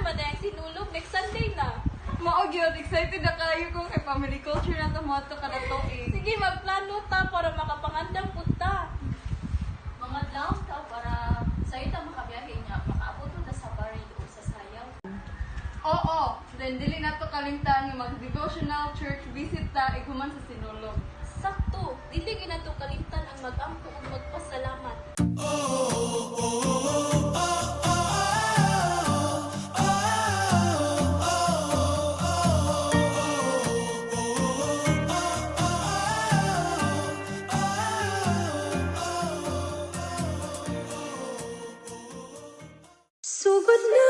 naman na yung sinulog. Next Sunday na. Mao gyud excited na kayo ko kay family culture na tomato kada tuig. Sige, magplano ta para makapangandang punta. Mga adlaw ta para sa ita makabiyahe niya. Makaabot mo ta sa baril o sa sayaw. Oo, then dili na to kalimtan nga mag-devotional church visit ta iguman sa Sinulog. Sakto, dili ginato kalimtan ang mag-ampo ug magpasalamat. Sugod na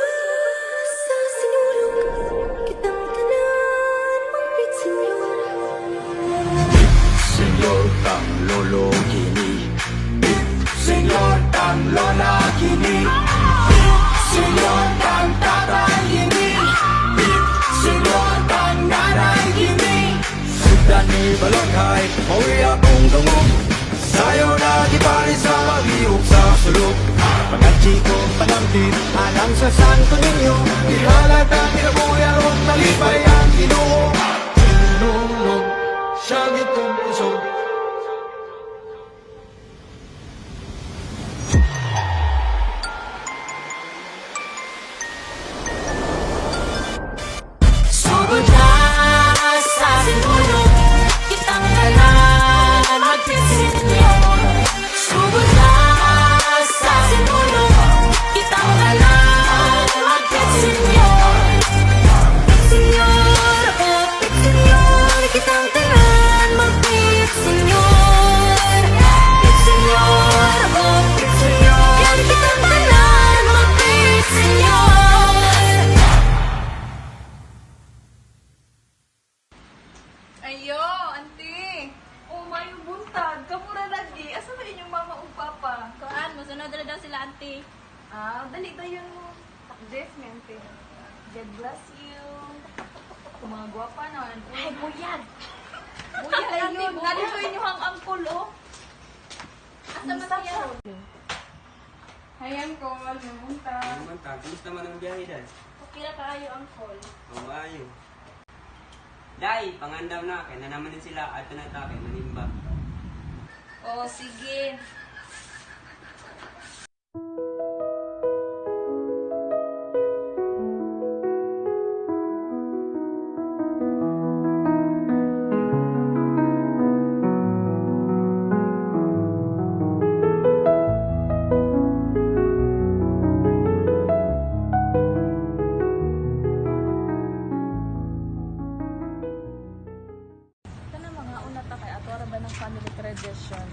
sa sinulong kitang tanan mapit Senyor. Senyor tang lolo kini, Senyor tang lola kini, Senyor tang tatay kini, Senyor tang nanay kini. Sudan ni balanghay, mawi akong dungog. Sayo na gipari sa pag-iok sa sulok. Pagkatsi ko panamtin, alang sa santo ninyo. Ihalat ang kinabuyan o talipay ang Ginoo. Tinulog, siya gitong puso. Sugod na sa sinulong kitang tanan mapit Senyor. Sugod na sa sinulong kitang tanan mapit Senyor. Senyor, mapit Senyor, kitang tanan mapit Senyor. Senyor, mapit Senyor, kitang tanan mapit Senyor. Ayo, auntie. Oh, mayo buntag. Kamura lagi. Asa ba inyong mama ug papa? Kuan, musunod na daw sila auntie. Dali ba yun mo? Takdes, mi auntie. God bless you. Kung mga gwapa na, auntie. Ay, buyag. Buyag Ay, ayun. auntie, Dali ba inyong ang angkol, oh? Asa man siya ron? Hayan ko, namuntag. Kumusta man ang biyahe, Dad? Okay na kaayo ang call. Oo, ayo. Day, pangandam na. Kaya na naman din sila. Ato na ta, kay manimba. Oh, sige. Ito na mga una ta kay ato ra ba ng family tradition.